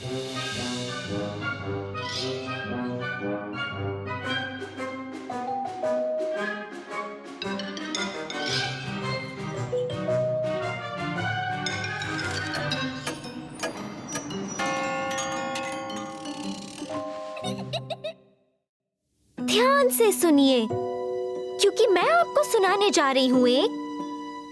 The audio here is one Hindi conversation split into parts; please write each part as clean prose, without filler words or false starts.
ध्यान से सुनिए, क्योंकि मैं आपको सुनाने जा रही हूँ एक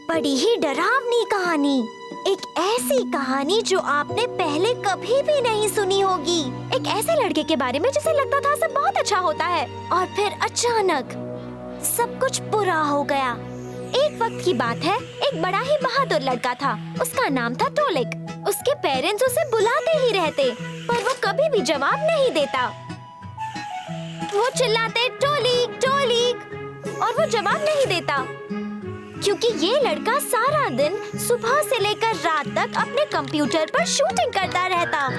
बड़ी ही डरावनी कहानी। एक ऐसी कहानी जो आपने पहले कभी भी नहीं सुनी होगी। एक ऐसे लड़के के बारे में जिसे लगता था सब बहुत अच्छा होता है, और फिर अचानक सब कुछ बुरा हो गया। एक वक्त की बात है, एक बड़ा ही बहादुर लड़का था। उसका नाम था टोलिक। उसके पेरेंट्स उसे बुलाते ही रहते, पर वो कभी भी जवाब नहीं देता। वो चिल्लाते टोलिक टोलिक, और वो जवाब नहीं देता, क्योंकि ये लड़का सारा दिन सुबह से लेकर रात तक अपने कंप्यूटर पर शूटिंग करता रहता।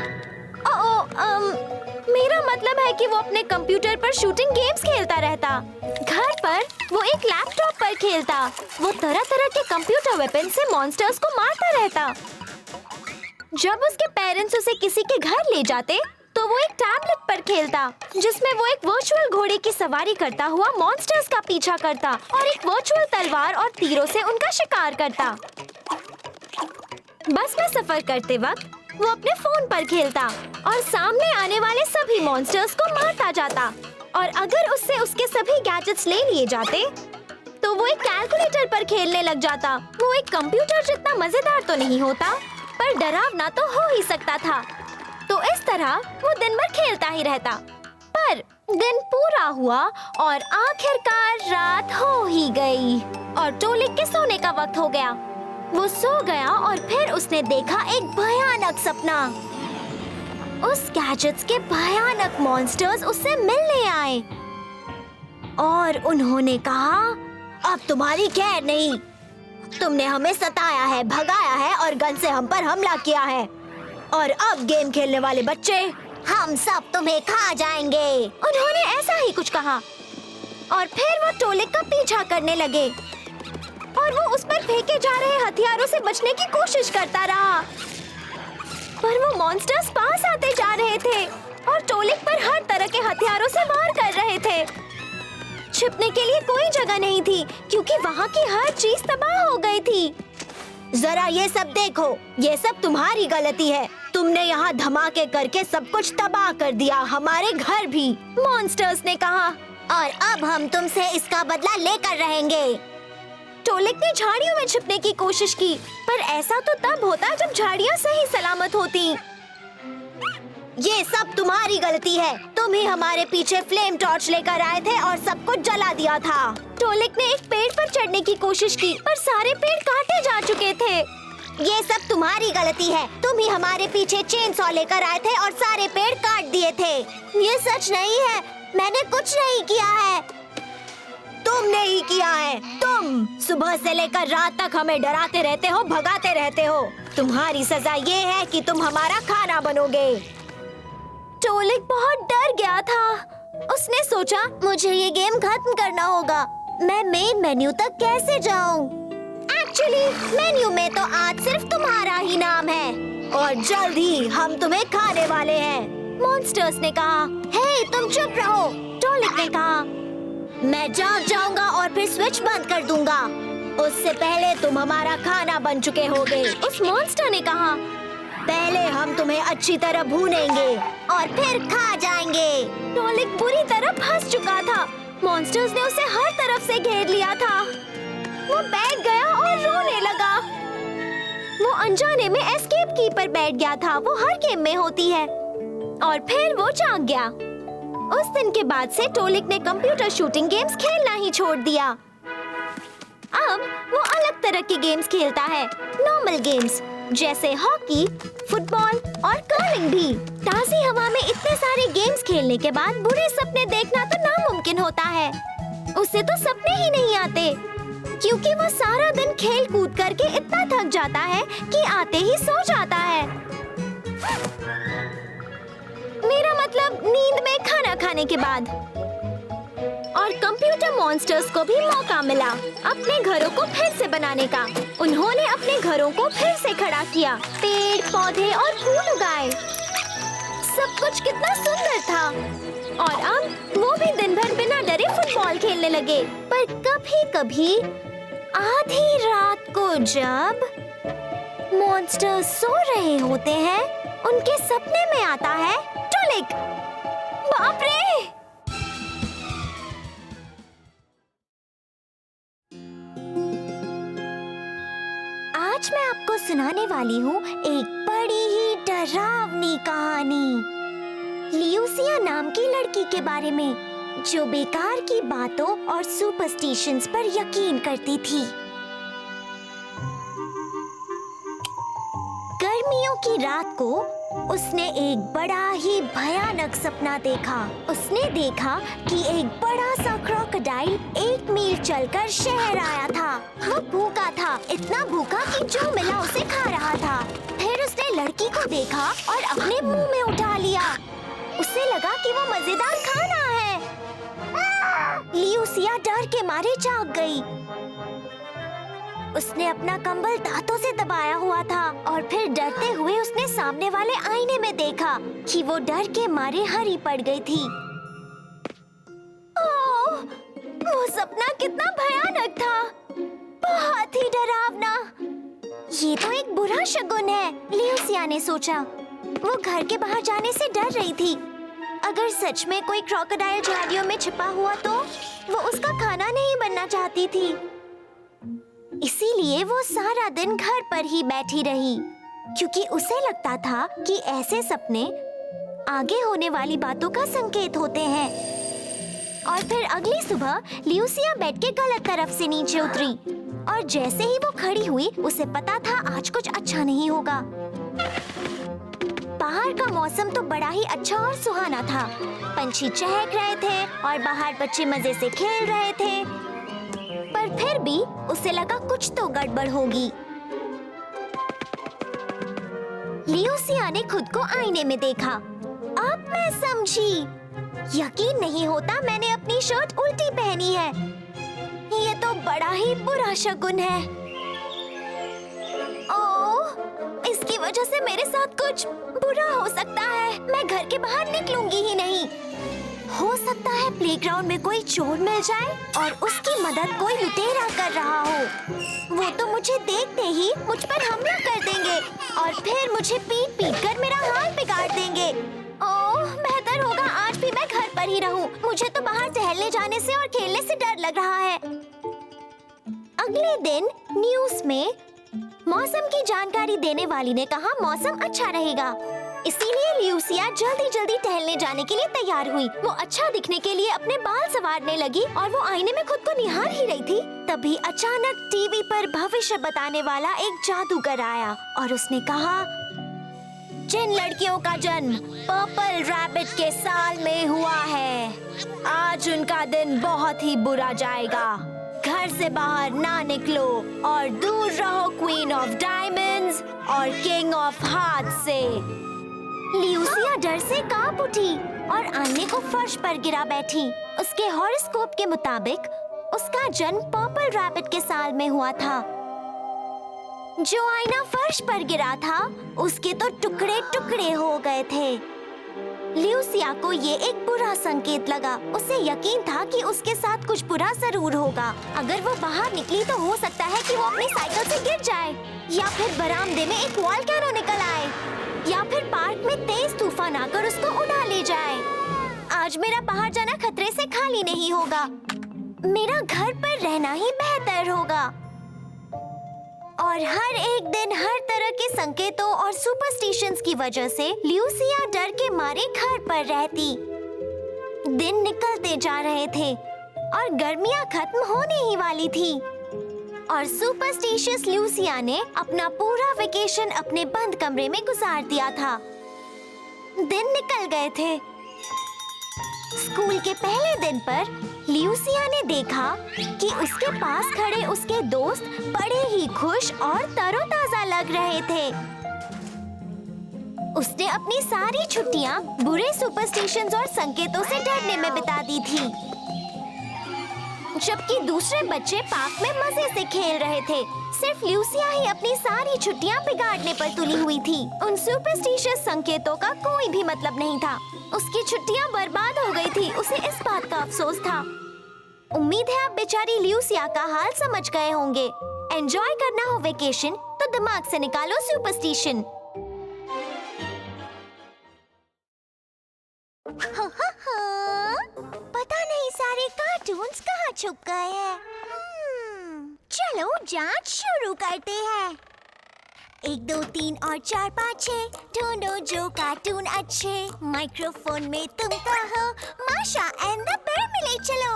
मेरा मतलब है कि वो अपने कंप्यूटर पर शूटिंग गेम्स खेलता रहता। घर पर वो एक लैपटॉप पर खेलता। वो तरह तरह के कंप्यूटर वेपन से मॉन्स्टर्स को मारता रहता। जब उसके पेरेंट्स उसे किसी के घर ले जाते तो वो एक टैबलेट पर खेलता, जिसमें वो एक वर्चुअल घोड़े की सवारी करता हुआ मॉन्स्टर्स का पीछा करता और एक वर्चुअल तलवार और तीरों से उनका शिकार करता। बस में सफर करते वक्त वो अपने फोन पर खेलता और सामने आने वाले सभी मॉन्स्टर्स को मारता जाता। और अगर उससे उसके सभी गैजेट्स ले लिए जाते तो वो एक कैलकुलेटर पर खेलने लग जाता। वो एक कंप्यूटर जितना मजेदार तो नहीं होता, पर डरावना तो हो ही सकता था। तो इस तरह वो दिन भर खेलता ही रहता। पर दिन पूरा हुआ और आखिरकार रात हो ही गई और टोलिक के सोने का वक्त हो गया। वो सो गया और फिर उसने देखा एक भयानक सपना। उस गैजेट्स के भयानक मॉन्स्टर्स उससे मिलने आए और उन्होंने कहा, अब तुम्हारी खैर नहीं। तुमने हमें सताया है, भगाया है और गन से हम पर हमला किया है, और अब गेम खेलने वाले बच्चे हम सब तुम्हें खा जाएंगे। उन्होंने ऐसा ही कुछ कहा और फिर वो टोलिक का पीछा करने लगे और वो उस पर फेंके जा रहे हथियारों से बचने की कोशिश करता रहा। पर वो मॉन्स्टर्स पास आते जा रहे थे और टोलिक पर हर तरह के हथियारों से वार कर रहे थे। छिपने के लिए कोई जगह नहीं थी, क्योंकि वहाँ की हर चीज तबाह हो गई थी। जरा ये सब देखो, ये सब तुम्हारी गलती है। तुमने यहाँ धमाके करके सब कुछ तबाह कर दिया, हमारे घर भी, मॉन्स्टर्स ने कहा। और अब हम तुमसे इसका बदला लेकर रहेंगे। टोलिक ने झाड़ियों में छिपने की कोशिश की, पर ऐसा तो तब होता जब झाड़ियाँ सही सलामत होती। ये सब तुम्हारी गलती है। तुम ही हमारे पीछे फ्लेम टॉर्च लेकर आए थे और सब कुछ जला दिया था। टोलिक ने एक पेड़ पर चढ़ने की कोशिश की, पर सारे पेड़ काटे जा चुके थे। ये सब तुम्हारी गलती है। तुम ही हमारे पीछे चेन सॉ लेकर आए थे और सारे पेड़ काट दिए थे। ये सच नहीं है, मैंने कुछ नहीं किया है। तुमने ही किया है। तुम सुबह से लेकर रात तक हमें डराते रहते हो, भगाते रहते हो। तुम्हारी सजा ये है कि तुम हमारा खाना बनोगे। टोलिक बहुत डर गया था। उसने सोचा, मुझे ये गेम खत्म करना होगा। मैं मेन मेन्यू तक कैसे जाऊं? एक्चुअली मेन्यू में तो आज सिर्फ तुम्हारा ही नाम है और जल्द ही हम तुम्हें खाने वाले हैं। मॉन्स्टर्स ने कहा। हे, तुम चुप रहो, टोलिक ने कहा। मैं जाग जाऊंगा और फिर स्विच बंद कर दूंगा। उससे पहले तुम हमारा खाना बन चुके होगे। उस मॉन्स्टर ने कहा। पहले हम तुम्हें अच्छी तरह भूनेंगे और फिर खा जाएंगे। टोलिक बुरी तरह फंस चुका था। मॉन्स्टर्स ने उसे हर तरफ से घेर लिया था। वो बैठ गया और रोने लगा। वो अनजाने में एस्केप की पर बैठ गया था। वो हर गेम में होती है। और फिर वो जाग गया। उस दिन के बाद से टोलिक ने कंप्यूटर शूटिंग गेम्स खेलना ही छोड़ दिया। अब वो अलग तरह के गेम्स खेलता है, नॉर्मल गेम्स जैसे हॉकी, फुटबॉल और कर्लिंग भी। ताज़ी हवा में इतने सारे गेम्स खेलने के बाद बुरे सपने देखना तो नामुमकिन होता है। उसे तो सपने ही नहीं आते, क्योंकि वो सारा दिन खेल कूद करके इतना थक जाता है कि आते ही सो जाता है। मेरा मतलब नींद में खाना खाने के बाद। और कंप्यूटर मॉन्स्टर्स को भी मौका मिला अपने घरों को फिर से बनाने का। उन्होंने अपने घरों को फिर से खड़ा किया, पेड़, पौधे और फूल उगाए। सब कुछ कितना सुंदर था। और अब वो भी दिन भर बिना डरे फुटबॉल खेलने लगे। पर कभी-कभी आधी रात को जब मॉन्स्टर्स सो रहे होते हैं, उनके सपने में आता है टुलिक। बाप रे! आज मैं आपको सुनाने वाली हूँ एक बड़ी ही डरावनी कहानी लियूसिया नाम की लड़की के बारे में, जो बेकार की बातों और सुपरस्टिशंस पर यकीन करती थी। गर्मियों की रात को उसने एक बड़ा ही भयानक सपना देखा। उसने देखा कि एक बड़ा सा क्रोकोडाइल 1 मील चलकर शहर आया था। वो भूखा था, इतना भूखा कि जो मिला उसे खा रहा था। फिर उसने लड़की को देखा और अपने मुंह में उठा लिया। उसे लगा कि वो मजेदार खाना है। लियूसिया डर के मारे जाग गई। उसने अपना कंबल दांतों से दबाया हुआ था और फिर डरते हुए उसने सामने वाले आईने में देखा कि वो डर के मारे हरी पड़ गई थी। ओह, वो सपना कितना भयानक था, बहुत ही डरावना। ये तो एक बुरा शगुन है, लियूसिया ने सोचा। वो घर के बाहर जाने से डर रही थी। अगर सच में कोई क्रोकोडाइल झाड़ियों में छिपा हुआ तो वो उसका खाना नहीं बनना चाहती थी। इसीलिए वो सारा दिन घर पर ही बैठी रही, क्योंकि उसे लगता था कि ऐसे सपने आगे होने वाली बातों का संकेत होते हैं। और फिर अगली सुबह लियूसिया बेड के गलत तरफ से नीचे उतरी और जैसे ही वो खड़ी हुई उसे पता था आज कुछ अच्छा नहीं होगा। बाहर का मौसम तो बड़ा ही अच्छा और सुहाना था। पंछी चहक रहे थे और बाहर बच्चे मजे से खेल रहे थे। पर फिर भी उसे लगा कुछ तो गड़बड़ होगी। लियूसिया ने खुद को आईने में देखा। अब मैं समझी, यकीन नहीं होता मैंने अपनी शर्ट उल्टी पहनी है। ये तो बड़ा ही बुरा शगुन है। ओह, इसकी वजह से मेरे साथ कुछ बुरा हो सकता है। मैं घर के बाहर निकलूंगी ही नहीं। हो सकता है प्लेग्राउंड में कोई चोर मिल जाए और उसकी मदद कोई लुटेरा कर रहा हो। वो तो मुझे देखते ही मुझ पर हमला कर देंगे और फिर मुझे पीट कर मेरा हाल बिगाड़ देंगे। ओह, बेहतर होगा आज भी मैं घर पर ही रहूं। मुझे तो बाहर टहलने जाने से और खेलने से डर लग रहा है। अगले दिन न्यूज़ में मौसम की जानकारी देने वाली ने कहा मौसम अच्छा रहेगा। इसीलिए लियूसिया जल्दी टहलने जाने के लिए तैयार हुई। वो अच्छा दिखने के लिए अपने बाल संवारने लगी और वो आईने में खुद को निहार ही रही थी। तभी अचानक टीवी पर भविष्य बताने वाला एक जादूगर आया और उसने कहा, जिन लड़कियों का जन्म पर्पल रैबिट के साल में हुआ है, आज उनका दिन बहुत ही बुरा जाएगा। घर से बाहर ना निकलो और दूर रहो क्वीन ऑफ डायमंड्स और किंग ऑफ हार्ट्स से। लियूसिया डर से कांप उठी और आईने को फर्श पर गिरा बैठी। उसके हॉरोस्कोप के मुताबिक उसका जन्म पर्पल रैबिट के साल में हुआ था। जो आईना फर्श पर गिरा था उसके तो टुकड़े टुकड़े हो गए थे। लियूसिया को ये एक बुरा संकेत लगा। उसे यकीन था कि उसके साथ कुछ बुरा जरूर होगा। अगर वो बाहर निकली तो हो सकता है कि वो अपनी साइकिल से गिर जाए, या फिर बरामदे में एक वॉल्केनो निकल आए, या फिर पार्क में तेज तूफान आकर उसको उड़ा ले जाए। आज मेरा बाहर जाना खतरे से खाली नहीं होगा। मेरा घर पर रहना ही बेहतर होगा। और हर एक दिन हर तरह के संकेतों और सुपरस्टिशंस की वजह से लियूसिया डर के मारे घर पर रहती। दिन निकलते जा रहे थे और गर्मियां खत्म होने ही वाली थी और सुपरस्टिशियस लियूसिया ने अपना पूरा वेकेशन अपने बंद कमरे में गुजार दिया था। दिन निकल गए थे। स्कूल के पहले दिन पर लियूसिया ने देखा कि उसके पास खड़े उसके दोस्त बड़े ही खुश और तरोताजा लग रहे थे। उसने अपनी सारी छुट्टियां बुरे सुपरस्टिशंस और संकेतों से डरने में बिता दी थी। जबकि दूसरे बच्चे पार्क में मजे से खेल रहे थे। सिर्फ ल्यूसिया ही अपनी सारी छुट्टियां बिगाड़ने पर तुली हुई थी। उन सुपरस्टिशियस संकेतों का कोई भी मतलब नहीं था। उसकी छुट्टियां बर्बाद हो गई थी। उसे इस बात का अफसोस था। उम्मीद है आप बेचारी ल्यूसिया का हाल समझ गए होंगे। एंजॉय करना हो वेकेशन तो दिमाग से निकालो सुपरस्टिशन। पता नहीं सारे कार्टून्स कहाँ छुप गए हैं। चलो जांच शुरू करते हैं। 1 2 3 और 4 5 6 ढूंढो जो कार्टून अच्छे। माइक्रोफोन में तुम कहो माशा एंड द बेयर मिले चलो।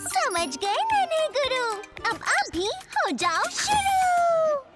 समझ गए नन्हे गुरु, अब आप भी हो जाओ शुरू।